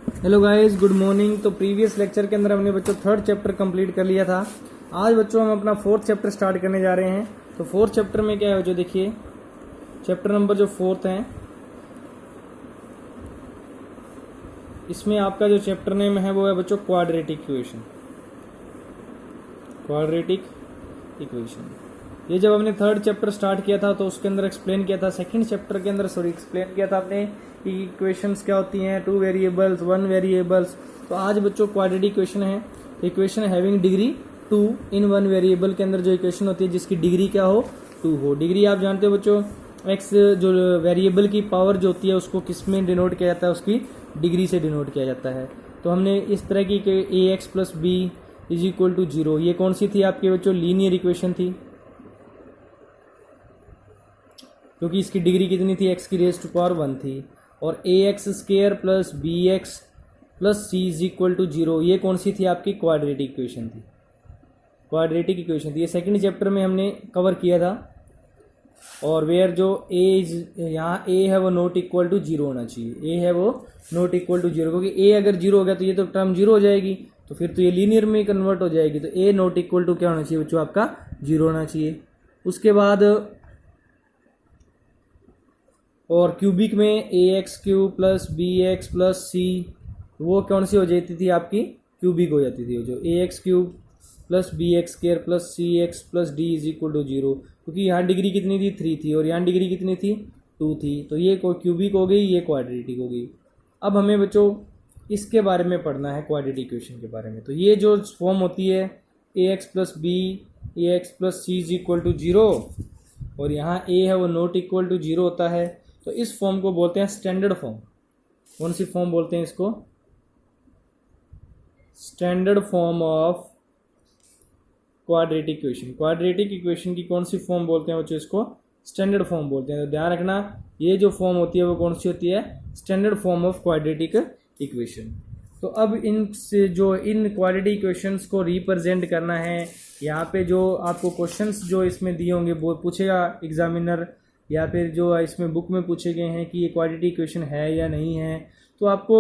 Hello guys, good morning. तो previous lecture के अंदर हमने बच्चों थर्ड चैप्टर कंप्लीट कर लिया था। आज बच्चों हम अपना फोर्थ चैप्टर स्टार्ट करने जा रहे हैं। तो फोर्थ चैप्टर में क्या है जो देखिए, चैप्टर नंबर जो फोर्थ है, इसमें आपका जो चैप्टर नेम है वो है बच्चों क्वाड्रेटिक इक्वेशन। क्वाड्रेटिक इक्वेशन ये जब हमने थर्ड चैप्टर स्टार्ट किया था तो उसके अंदर एक्सप्लेन किया था, सेकंड चैप्टर के अंदर एक्सप्लेन किया था आपने कि इक्वेशंस क्या होती हैं, टू वेरिएबल्स, वन वेरिएबल्स। तो आज बच्चों क्वाड्रेटिक इक्वेशन है, equation having degree 2 in one variable के अंदर जो इक्वेशन होती है जिसकी डिग्री क्या हो, 2 हो। डिग्री आप जानते हो बच्चों, एक्स जो वेरिएबल की पावर जो होती है उसको किस में डिनोट किया जाता है, उसकी डिग्री से डिनोट किया जाता है। तो हमने इस तरह की A x plus B is equal to 0, ये कौन सी थी आपके बच्चों, लीनियर इक्वेशन थी, क्योंकि इसकी डिग्री कितनी थी, एक्स की रेज टू पावर 1 थी। और A x square plus B x plus C is equal to 0, ये कौन सी थी आपकी, क्वाड्रेटिक इक्वेशन थी। क्वाड्रेटिक इक्वेशन थी, ये सेकंड चैप्टर में हमने कवर किया था। और वेयर जो ए इज, यहाँ ए है वो नॉट इक्वल टू 0 होना चाहिए, ए है वो नॉट इक्वल टू 0, क्योंकि ए अगर 0 हो गया तो ये तो टर्म 0 हो जाएगी, तो फिर तो ये लीनियर में कन्वर्ट हो जाएगी। तो ए नॉट इक्वल टू क्या होना चाहिए बच्चों, आपका 0 होना चाहिए। उसके बाद और क्यूबिक में A X cube plus B x plus C, वो कौन सी हो जाती थी आपकी, क्यूबिक हो जाती थी, जो A X cube plus B X square plus C X plus D is equal to 0, क्योंकि यहाँ डिग्री कितनी थी, 3 थी, और यहाँ डिग्री कितनी थी, 2 थी। तो ये क्यूबिक हो गई, ये क्वाड्रेटिक हो गई। अब हमें बच्चों इसके बारे में पढ़ना है, क्वाड्रेटिक इक्वेशन के बारे में। तो ये जो फॉर्म होती है a x plus b a x plus C is equal to 0, और यहाँ ए है वो नॉट इक्वल टू 0 होता है, तो इस फॉर्म को बोलते हैं स्टैंडर्ड फॉर्म। कौन सी फॉर्म बोलते हैं इसको, standard form of quadratic equation. Quadratic equation की कौन सी फॉर्म बोलते हैं बच्चों, इसको स्टैंडर्ड फॉर्म बोलते हैं। तो ध्यान रखना, ये जो फॉर्म होती है वो कौन सी होती है, standard form of quadratic equation. तो अब इन क्वाड्रेटिक इक्वेशंस को रिप्रेजेंट करना है, यहाँ पे जो आपको क्वेश्चंस जो इसमें दिए होंगे वो पूछेगा एग्जामिनर, या फिर जो इसमें बुक में पूछे गए हैं कि ये क्वाड्रेटिक इक्वेशन है या नहीं है। तो आपको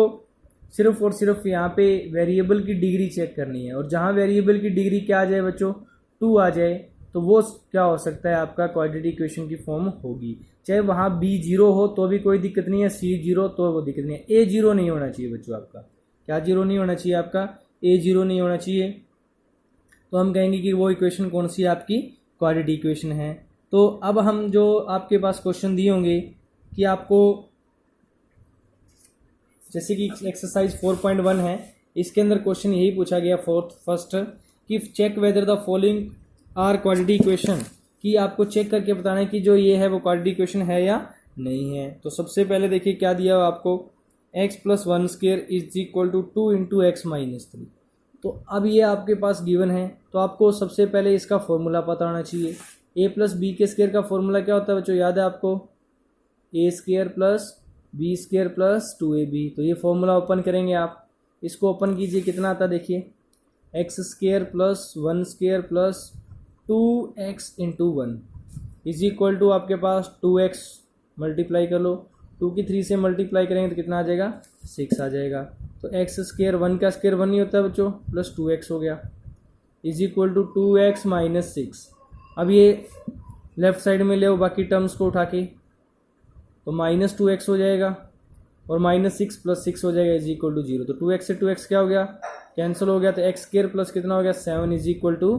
सिर्फ और सिर्फ यहाँ पे वेरिएबल की डिग्री चेक करनी है, और जहाँ वेरिएबल की डिग्री क्या आ जाए बच्चों, 2 आ जाए, तो वो क्या हो सकता है, आपका क्वाड्रेटिक इक्वेशन की फॉर्म होगी। चाहे वहाँ बी 0 हो तो भी कोई दिक्कत नहीं है, सी 0 तो वो दिक्कत नहीं है, ए 0 नहीं होना चाहिए बच्चों, आपका क्या 0 नहीं होना चाहिए, आपका ए 0 नहीं होना चाहिए। तो हम कहेंगे कि वो इक्वेशन कौन सी आपकी क्वाड्रेटिक इक्वेशन है। तो अब हम जो आपके पास क्वेश्चन दिए होंगे कि आपको, जैसे कि एक्सरसाइज 4.1 है, इसके अंदर क्वेश्चन यही पूछा गया फर्स्ट कि check whether the following are quadratic equation, कि आपको चेक करके बताना है कि जो ये है वो क्वाड्रेटिक इक्वेशन है या नहीं है। तो सबसे पहले देखिए क्या दिया हुआ आपको, x plus 1 square is equal to 2 into x minus 3। तो अब ये आपके पास गिवन है, तो आपको सबसे पहले इसका फॉर्मूला पता होना चाहिए। ए प्लस बी के स्क्र का फॉर्मूला क्या होता है बच्चों, याद है आपको, a square plus b square plus 2ab। तो ये फॉर्मूला ओपन करेंगे आप, इसको ओपन कीजिए, कितना आता है देखिए, x square plus 1 square plus 2x into 1 is equal to आपके पास 2x, मल्टीप्लाई कर लो, 2 की 3 से मल्टीप्लाई करेंगे तो कितना आ जाएगा, 6 आ जाएगा। तो एक्स स्क्र 1 का स्क्र 1 नहीं होता है बच्चों, प्लस 2x हो गया, is equal to 2x minus 6। अब ये लेफ्ट साइड में ले बाकी टर्म्स को उठा के, तो माइनस 2x हो जाएगा, और माइनस 6 प्लस 6 हो जाएगा, इज इक्वल टू 0। तो 2x से 2x क्या हो गया, कैंसिल हो गया, तो एक्स स्क्र प्लस कितना हो गया, 7 इज इक्वल टू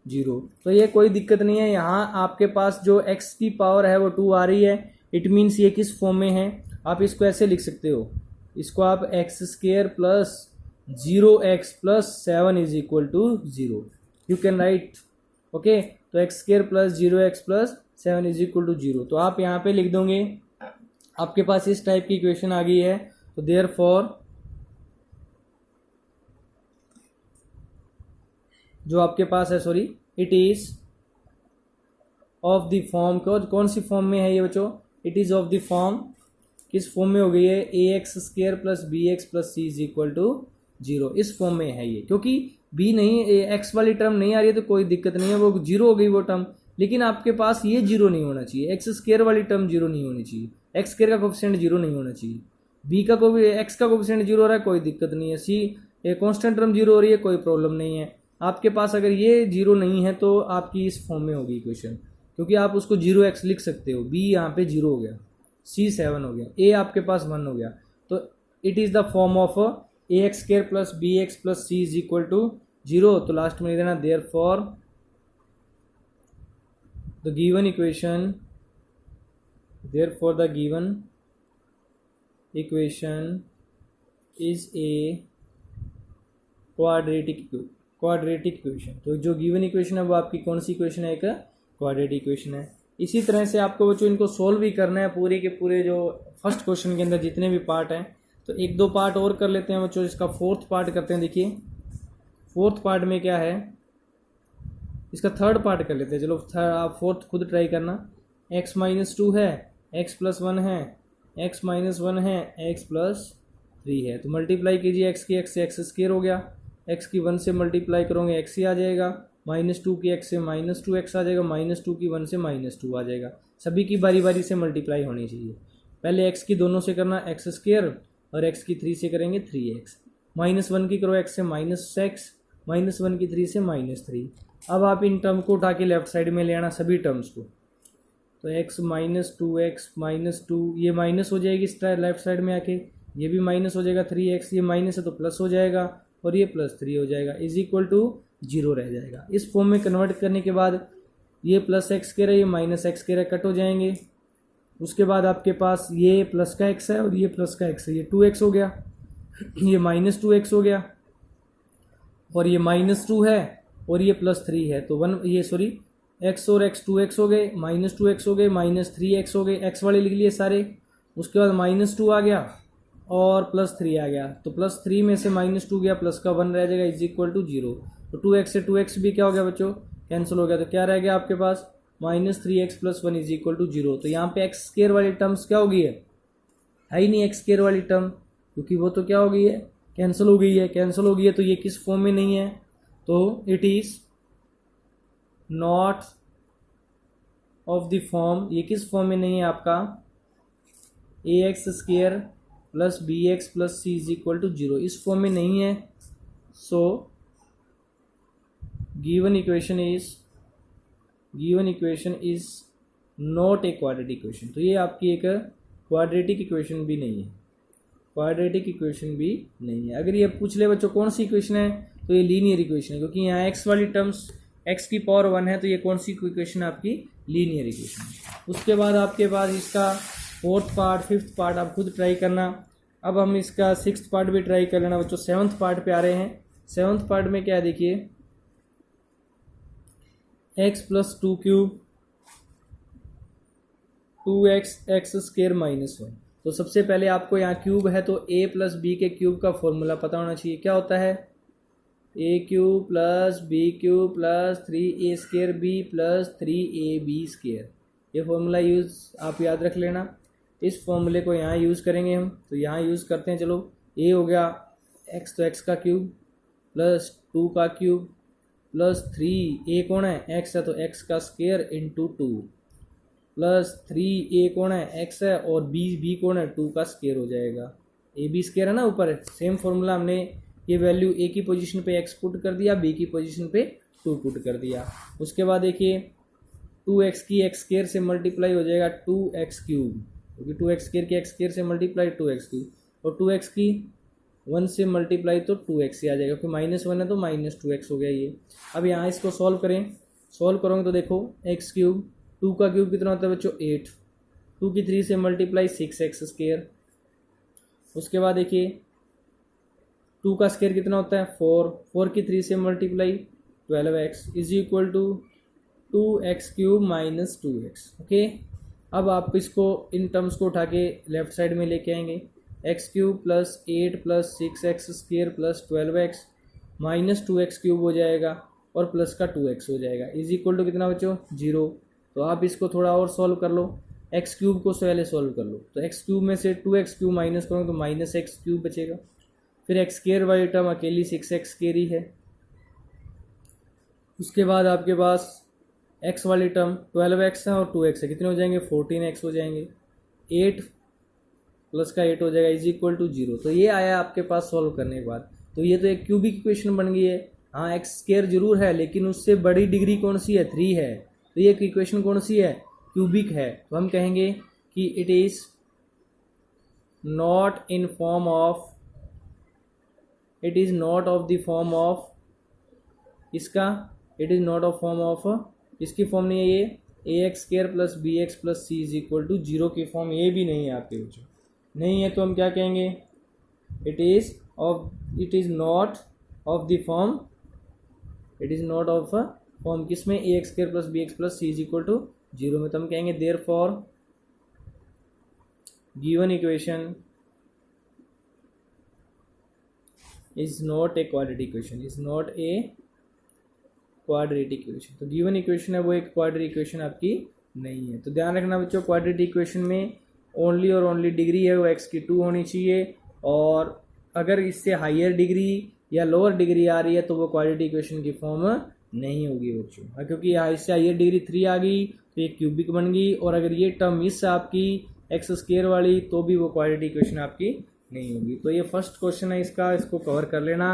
0। तो ये कोई दिक्कत नहीं है, यहाँ आपके पास जो x की पावर है वो 2 आ रही है, इट मीन्स ये किस फॉर्म में है, आप इसको ऐसे लिख सकते हो, इसको आप x square plus 0x plus 7 is equal to 0, you can write, okay. तो x square plus 0x plus 7 is equal to 0, तो आप यहाँ पे लिख दोगे, आपके पास इस टाइप की इक्वेशन आ गई है। तो देयरफॉर जो आपके पास है, sorry, it is of the form, कौन सी फॉर्म में है ये बच्चों, it is of the form, किस फॉर्म में हो गई है, a x square plus B x plus C is equal to 0, इस फॉर्म में है ये। क्योंकि बी नहीं, एक्स वाली टर्म नहीं आ रही है तो कोई दिक्कत नहीं है, वो 0 हो गई वो टर्म, लेकिन आपके पास ये 0 नहीं होना चाहिए, एक्स स्क्र वाली टर्म 0 नहीं होनी चाहिए, एक्स स्क्र का कोफिशिएंट 0 नहीं होना चाहिए। बी का कोई एक्स का कोफिशिएंट जीरो हो रहा है, कोई दिक्कत नहीं है। सी ए कांस्टेंट टर्म जीरो हो रही है, कोई प्रॉब्लम नहीं है। आपके पास अगर ये जीरो नहीं है तो आपकी इस फॉर्म में होगी इक्वेशन, क्योंकि आप उसको जीरो एक्स लिख सकते हो। बी यहाँ पे जीरो हो गया, सी 7 हो गया, ए आपके पास 1 हो गया, तो it is the form of a x square plus B x plus C is equal to zero. तो लास्ट में लिख देना therefore the given equation, therefore the given equation is a quadratic equation। तो जो given equation है वो आपकी कौन सी इक्वेशन है? एक क्वाड्रेटिक इक्वेशन है। इसी तरह से आपको बच्चों इनको सोल्व भी करना है, पूरे के पूरे जो फर्स्ट क्वेश्चन के अंदर जितने भी पार्ट हैं। तो एक दो पार्ट और कर लेते हैं बच्चों, इसका फोर्थ पार्ट करते हैं। देखिए फोर्थ पार्ट में क्या है, इसका थर्ड पार्ट कर लेते हैं। चलो आप फोर्थ खुद ट्राई करना। x माइनस 2 है, x प्लस 1 है, x माइनस 1 है, x प्लस 3 है। तो मल्टीप्लाई कीजिए x की x से, x स्क्वायर हो गया। x की 1 से मल्टीप्लाई करोगे x ही आ जाएगा, माइनस 2 की x से माइनस 2x आ जाएगा, माइनस 2 की 1 से माइनस 2 आ जाएगा। सभी की बारी बारी से मल्टीप्लाई होनी चाहिए। पहले x की दोनों से करना x स्क्वायर, और x की 3 से करेंगे 3x। माइनस 1 की करो x से माइनस x, माइनस 1 की 3 से माइनस 3। अब आप इन टर्म को उठा के लेफ्ट साइड में ले आना, सभी टर्म्स को। तो x माइनस 2x माइनस 2, ये माइनस हो जाएगी इस लेफ्ट साइड में आके, ये भी माइनस हो जाएगा। 3x ये माइनस है तो प्लस हो जाएगा, और ये प्लस 3 हो जाएगा, इज इक्वल टू 0 रह जाएगा। इस फॉर्म में कन्वर्ट करने के बाद ये प्लस एक्स के रहे, ये माइनस एक्स के रहे, कट हो जाएंगे। उसके बाद आपके पास ये प्लस का x है और ये प्लस का x है, ये 2x हो गया, ये माइनस 2x हो गया, और ये माइनस 2 है, और ये प्लस 3 है। तो x और x 2x हो गए, माइनस 2x हो गए, माइनस 3x हो गए, x वाले लिख लिए सारे। उसके बाद माइनस 2 आ गया और प्लस 3 आ गया, तो प्लस 3 में से माइनस 2 गया, प्लस का 1 रह जाएगा, इज इक्वल टू 0। तो 2x से 2x भी क्या हो गया बच्चों? कैंसिल हो गया। तो क्या रह गया आपके पास? Minus 3x plus 1 is equal to 0। तो यहाँ पे एक्स स्क्वायर वाली टर्म्स क्या हो गई है ही नहीं एक्स स्क्वायर वाली टर्म, क्योंकि वो तो क्या हो गई है? कैंसिल हो गई है। कैंसिल हो गई है तो ये किस फॉर्म में नहीं है? तो it is not of the form, ये किस फॉर्म में नहीं है आपका? A x square plus B x plus C is equal to 0, इस फॉर्म में नहीं है। So given equation is not a quadratic equation. तो ये आपकी एक क्वाड्रेटिक इक्वेशन भी नहीं है, क्वाड्रेटिक इक्वेशन भी नहीं है। अगर ये पूछ ले बच्चों कौन सी इक्वेशन है, तो ये लीनियर इक्वेशन है, क्योंकि यहाँ x वाली टर्म्स x की पावर 1 है, तो ये कौन सी इक्वेशन है आपकी? लीनियर इक्वेशन है। उसके बाद आपके पास इसका फोर्थ पार्ट, फिफ्थ पार्ट आप खुद ट्राई करना। अब हम इसका सिक्स्थ पार्ट भी ट्राई कर लेना बच्चों। सेवन्थ पार्ट पे आ रहे हैं। सेवन्थ पार्ट में क्या है देखिए, x plus 2 cube 2x x square minus 1। तो सबसे पहले आपको यहाँ क्यूब है तो a प्लस बी के क्यूब का फॉर्मूला पता होना चाहिए। क्या होता है? a cube plus b cube plus 3a square b plus 3ab square. ये फॉर्मूला यूज़ आप याद रख लेना। इस फॉर्मूले को यहाँ यूज़ करेंगे हम, तो यहाँ यूज़ करते हैं। चलो a हो गया x, तो x का क्यूब प्लस 2 का क्यूब प्लस 3, a कौन है? x है, तो x का स्क्वायर इंटू 2 प्लस 3a कौन है? x है, और b कौन है? 2 का स्क्वायर हो जाएगा। ab स्क्वायर है ना ऊपर। सेम फॉर्मूला हमने ये वैल्यू a की पोजीशन पे x पुट कर दिया, b की पोजीशन पे 2 पुट कर दिया। उसके बाद देखिए 2x की x स्क्वायर से मल्टीप्लाई हो जाएगा 2x क्यूब, क्योंकि 2x स्क्वायर की x स्क्वायर से मल्टीप्लाई 2x क्यूब, और 2x की 1 से मल्टीप्लाई तो 2x ही आ जाएगा, क्योंकि माइनस 1 है तो माइनस 2x हो गया ये। अब यहाँ इसको सॉल्व करें। सॉल्व करोगे तो देखो x क्यूब, 2 का क्यूब कितना होता है बच्चों? 8, 2 की 3 से मल्टीप्लाई 6x स्क्वायर। उसके बाद देखिए 2 का स्क्वायर कितना होता है? 4, 4 की 3 से multiply 12x is equal to 2x cube minus 2x। Okay, अब आप इसको इन टर्म्स को उठा के लेफ्ट साइड में लेके आएंगे। x cube plus 8 plus 6x square plus 12x minus 2x cube हो जाएगा, और प्लस का 2x हो जाएगा, इज इक्वल टू कितना बच्चों? 0। तो आप इसको थोड़ा और सॉल्व कर लो। एक्स क्यूब को पहले सॉल्व कर लो। तो एक्स क्यूब में से 2x क्यूब माइनस करोगे तो माइनस एक्स क्यूब बचेगा। फिर एक्स स्क्वायर वाली टर्म अकेली 6x स्क्वायर ही है। उसके बाद आपके पास x वाली टर्म 12x है और 2x है, कितने हो जाएंगे? 14x हो जाएंगे। 8 प्लस का 8 हो जाएगा इज इक्वल टू 0। तो ये आया आपके पास सॉल्व करने के बाद। तो ये तो एक क्यूबिक इक्वेशन बन गई है। हाँ एक्स स्क्वायर जरूर है लेकिन उससे बड़ी डिग्री कौन सी है, 3 है। तो ये इक्वेशन कौन सी है, क्यूबिक है। तो हम कहेंगे कि it is not in form of, it is not of the form of इसका, it is not of form of, इसकी फॉर्म नहीं है ये a x square plus B x plus C is equal to 0 की form, ये भी नहीं है आपके बच्चों, नहीं है। तो हम क्या कहेंगे, it is not of the form, it is not of form किसमें, a x square plus B x plus C is equal to 0 में। तो हम कहेंगे therefore given equation is not a quadratic equation, is not a quadratic equation. तो given equation है वो एक quadratic equation आपकी नहीं है। तो ध्यान रखना बच्चों, क्वाड्रेटिक इक्वेशन में ओनली और ओनली डिग्री है वो एक्स की 2 होनी चाहिए, और अगर इससे हायर डिग्री या लोअर डिग्री आ रही है तो वो क्वाड्रेटिक इक्वेशन की फॉर्म नहीं होगी बच्चों। क्योंकि इससे हायर डिग्री 3 आ गई तो ये क्यूबिक बन गई, और अगर ये टर्म मिस आपकी एक्स स्क्वायर वाली तो भी वो क्वाड्रेटिक इक्वेशन आपकी नहीं होगी। तो ये फर्स्ट क्वेश्चन है इसका, इसको कवर कर लेना।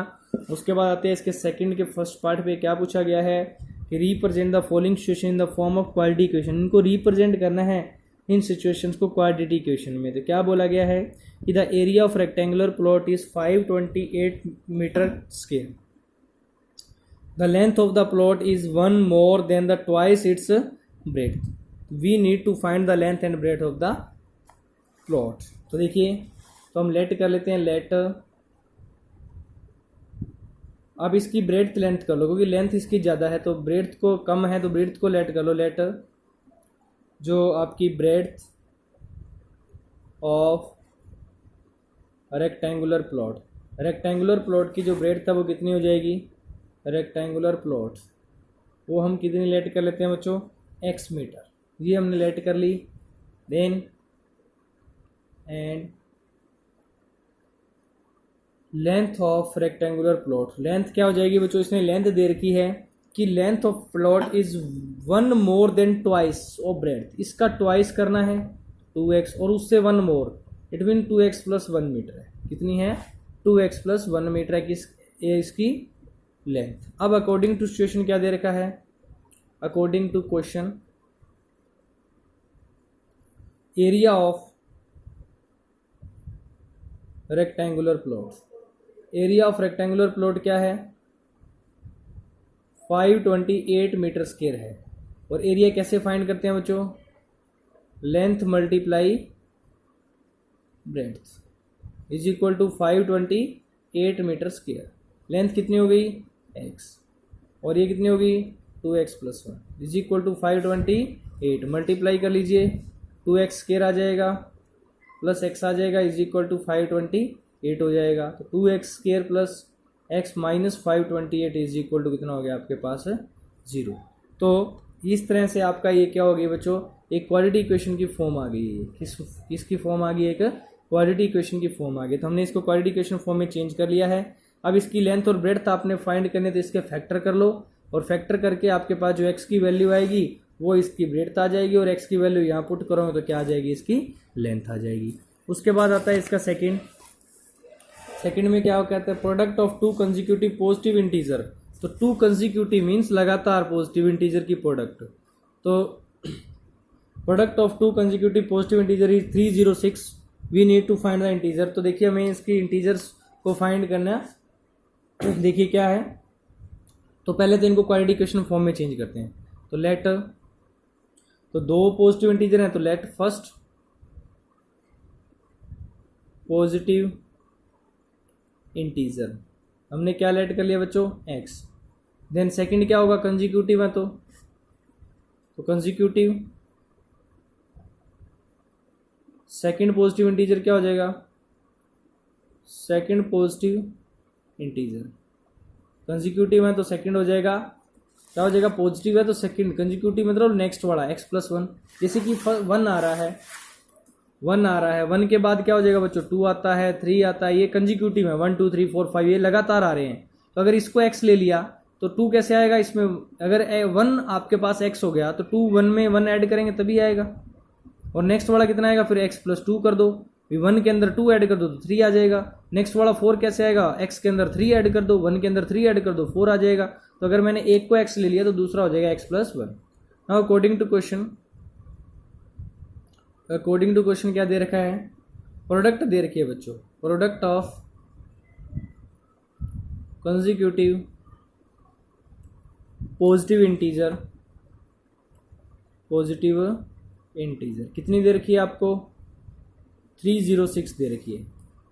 उसके बाद आते हैं इसके सेकंड के फर्स्ट पार्ट पे, क्या पूछा गया है कि represent the following situation in the form of quadratic equation. इनको रिप्रेजेंट करना है इन सिचुएशंस को क्वाड्रेटिक इक्वेशन में। तो क्या बोला गया है कि the area of rectangular plot is 528 metre square, the length of the plot is 1 more than the twice its breadth, we need to find the length and breadth of the plot. तो देखिए, तो हम late कर लेते हैं, late, अब इसकी breadth length कर लो क्योंकि लेंथ इसकी ज़्यादा है, तो ब्रेड्थ को कम है तो ब्रेड्थ को लेट कर लो। लेट जो आपकी breadth of rectangular plot, rectangular plot की जो ब्रेड्थ है वो कितनी हो जाएगी, रेक्टेंगुलर प्लॉट वो हम कितनी लेट कर लेते हैं बच्चों, x मीटर। ये हमने लेट कर ली। Then and length of rectangular plot, length क्या हो जाएगी बच्चों, इसने लेंथ दे रखी है कि length of plot is 1 more than twice of breadth, इसका ट्वाइस करना है 2x और उससे 1 more, it mean 2x plus 1 metre है। कितनी है, 2x प्लस 1 मीटर है इसकी लेंथ। अब अकॉर्डिंग टू सिचुएशन क्या दे रखा है, according to question area of rectangular plot, area of rectangular plot क्या है, 528 मीटर स्क्वायर है। और एरिया कैसे फाइंड करते हैं बच्चों, length multiply breadth is equal to 528 metre square. Length कितनी हो गई, x, और ये कितनी होगी 2x plus 1 is equal to 528, multiply कर लीजिए, 2x स्क्वायर आ जाएगा प्लस x आ जाएगा इज इक्वल टू 528 हो जाएगा। तो 2x square plus x minus 528 is equal to कितना हो गया आपके पास 0। तो इस तरह से आपका ये क्या हो गया बच्चों, एक क्वाड्रेटिक इक्वेशन की फॉर्म आ गई है। किसकी फॉर्म आ गई, एक क्वाड्रेटिक इक्वेशन की फॉर्म आ गई। तो हमने इसको क्वाड्रेटिक इक्वेशन फॉर्म में चेंज कर लिया है। अब इसकी लेंथ और ब्रेड्थ आपने फाइंड करने तो इसके फैक्टर कर लो, और फैक्टर करके आपके पास जो x की वैल्यू आएगी वो इसकी ब्रेड्थ आ जाएगी, और x की वैल्यू यहाँ पुट करोगे तो क्या आ जाएगी, इसकी लेंथ आ जाएगी। उसके बाद आता है इसका सेकंड में क्या कहता है, product of 2 consecutive positive integer. तो 2 कंसेक्यूटिव मीन्स लगातार पॉजिटिव इंटीजर की प्रोडक्ट। तो product of 2 consecutive positive integer is 306, we need to find the integer. तो देखिए हमें इसकी इंटीजर्स को फाइंड करना देखिए क्या है। तो पहले तो इनको क्वाड्रेटिक इक्वेशन फॉर्म में चेंज करते हैं। तो लेट, तो 2 पॉजिटिव इंटीजर हैं तो लेट फर्स्ट पॉजिटिव इंटीजर हमने क्या लेट कर लिया बच्चों, x। देन सेकंड क्या होगा, कंसेक्यूटिव है तो कंसेक्यूटिव सेकंड पॉजिटिव इंटीजर क्या हो जाएगा, सेकंड पॉजिटिव इंटीजर। कंसेक्यूटिव है तो सेकंड हो जाएगा, क्या हो जाएगा, पॉजिटिव है तो सेकंड, कंसेक्यूटिव मतलब नेक्स्ट वाला x प्लस 1। जैसे कि 1 आ रहा है, 1 के बाद क्या हो जाएगा बच्चों, 2 आता है, 3 आता है, ये कंसेक्यूटिव है, 1 2 3 4 5 ये लगातार आ रहे हैं। तो अगर इसको x ले लिया तो 2 कैसे आएगा इसमें, अगर 1 आपके पास x हो गया तो 2 1 में 1 ऐड करेंगे तभी आएगा, और नेक्स्ट वाला कितना आएगा, फिर x प्लस 2 कर दो 1 के अंदर 2 ऐड कर दो तो 3 आ जाएगा। नेक्स्ट वाला 4 कैसे आएगा, x के अंदर 3 ऐड कर दो, 1 के अंदर 3 ऐड कर दो 4 आ जाएगा। तो अगर मैंने एक को x ले लिया तो दूसरा हो जाएगा x + 1। Now according to question क्या दे रखा है, प्रोडक्ट दे रखी है बच्चों, product of consecutive positive integer कितनी दे रखी है आपको, 306 दे रखी है।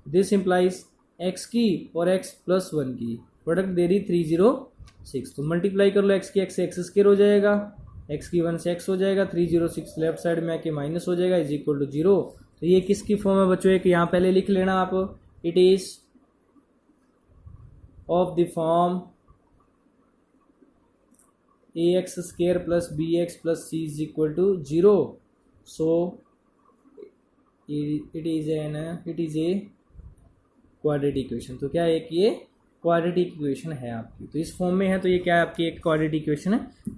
दिस इम्प्लाइज x की और x + 1 की प्रोडक्ट दे रही 306। तो मल्टीप्लाई कर लो x की x से x स्क्वायर हो जाएगा, x की 1 से x हो जाएगा, 306 लेफ्ट साइड में आके माइनस हो जाएगा = 0। तो ये किसकी फॉर्म है बच्चों, एक यहाँ पहले लिख लेना आप, it is of the form ax² + bx + c = 0। So it is a quadratic equation. तो क्या है कि ये क्वाड्रेटिक इक्वेशन है आपकी, तो इस फॉर्म में है, तो ये क्या है आपकी एक क्वाड्रेटिक इक्वेशन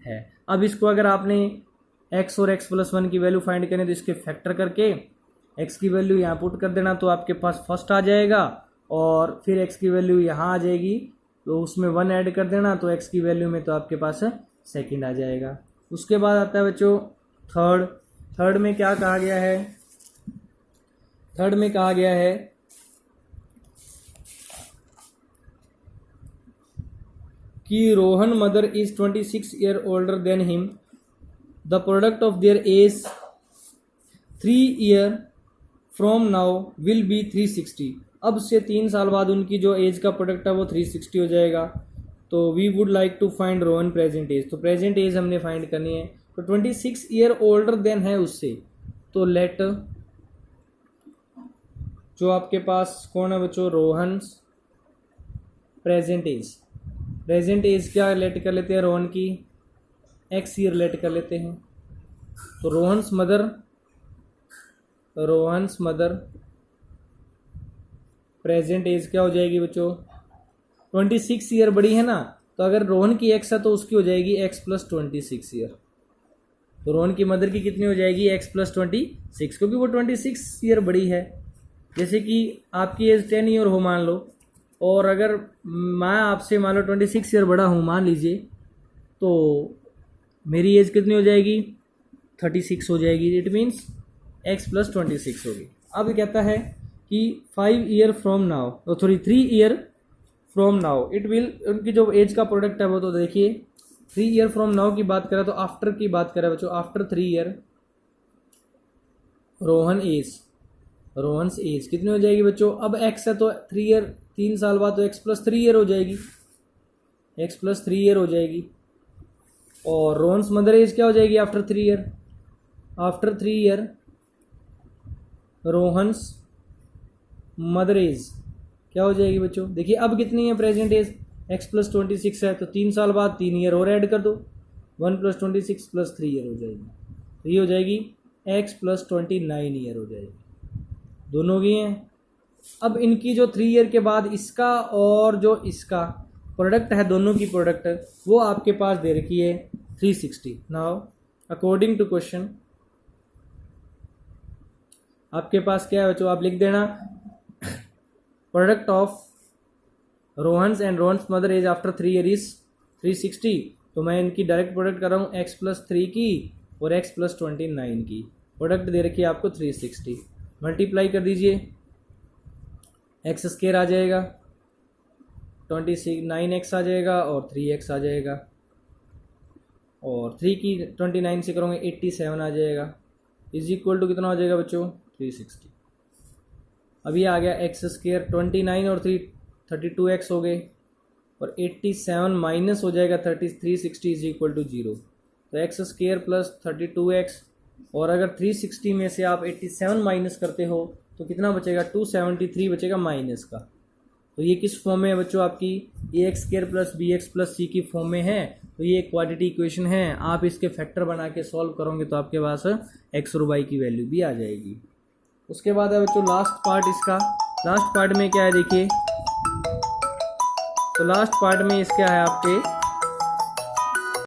है। अब इसको अगर आपने x और x + 1 की वैल्यू फाइंड करें तो इसके फैक्टर करके x की वैल्यू यहाँ पुट कर देना, तो आपके पास फर्स्ट आ जाएगा, और फिर x की वैल्यू यहाँ आ जाएगी तो उसमें 1 ऐड कर देना, तो x की वैल्यू में तो आपके पास सेकंड आ जाएगा। उसके बाद आता है बच्चों थर्ड में क्या कहा गया है, थर्ड में कहा गया है कि Rohan mother is 26 year older than him, the product of their age 3 year from now will be 360। अब से 3 साल बाद उनकी जो एज का प्रोडक्ट है वो 360 हो जाएगा। तो we would like to find Rohan present age, तो प्रेजेंट एज हमने फाइंड करनी है। तो 26 ईयर ओल्डर देन है उससे, तो लेट जो आपके पास कौन है बच्चों, रोहन प्रेजेंट एज क्या लेट कर लेते हैं, रोहन की x ईयर लेट कर लेते हैं। तो रोहन्स मदर प्रेजेंट एज क्या हो जाएगी बच्चों, 26 ईयर बड़ी है ना, तो अगर रोहन की x है तो उसकी हो जाएगी x + 26 ईयर। तो रोहन की मदर की कितनी हो जाएगी, x + 26, क्योंकि वो 26 ईयर बड़ी है। जैसे कि आपकी एज 10 ईयर हो मान लो, और अगर मैं आपसे मान लो 26 ईयर बड़ा हूँ मान लीजिए, तो मेरी एज कितनी हो जाएगी, 36 हो जाएगी। इट मीन्स x + 26 होगी। अब कहता है कि 3 year from now it will, उनकी जो एज का प्रोडक्ट है वो, तो देखिए 3 ईयर फ्रॉम नाउ की बात करें तो आफ्टर की बात करें बच्चों, आफ्टर 3 ईयर रोहन्स एज कितनी हो जाएगी बच्चों, अब x है तो 3 ईयर 3 साल बाद तो x + 3 ईयर हो जाएगी, x + 3 ईयर हो जाएगी। और रोहन्स मदर एज क्या हो जाएगी after 3 year Rohan's mother age क्या हो जाएगी बच्चों, देखिए अब कितनी है प्रेजेंट एज, x + 26 है, तो 3 साल बाद 3 ईयर और ऐड कर दो, 1 + 26 + 3 ईयर हो जाएगी, तो ये हो जाएगी x + 29 ईयर हो जाएगी। दोनों की हैं। अब इनकी जो 3 ईयर के बाद इसका और जो इसका प्रोडक्ट है, दोनों की प्रोडक्ट वो आपके पास दे रखी है 360। नाउ अकॉर्डिंग टू क्वेश्चन आपके पास क्या है बच्चों, आप लिख देना product of Rohan's and Rohan's mother age after 3 year is 360। तो मैं इनकी डायरेक्ट प्रोडक्ट कर रहा हूँ x + 3 की और x + 29 की, प्रोडक्ट दे रखी है आपको 360। मल्टीप्लाई कर दीजिए, x² आ जाएगा, 9x आ जाएगा और 3x आ जाएगा, और 3 की 29 से करोगे 87 आ जाएगा, = कितना हो जाएगा बच्चों, 360। अभी आ गया x², 29 और 3 32x हो गए, और 87 माइनस हो जाएगा 360 = 0। तो x² + 32x, और अगर 360 में से आप 87 माइनस करते हो तो कितना बचेगा, 273 बचेगा माइनस का। तो ये किस फॉर्म में है बच्चों, आपकी ax² + bx + c की फॉर्म में है। तो ये एक क्वाड्रेटिक इक्वेशन है, आप इसके फैक्टर बना के सॉल्व करोगे तो आपके पास x और y की वैल्यू भी आ जाएगी। उसके बाद है बच्चों लास्ट पार्ट इसका, लास्ट पार्ट में क्या है देखिए, तो लास्ट पार्ट में इसका है आपके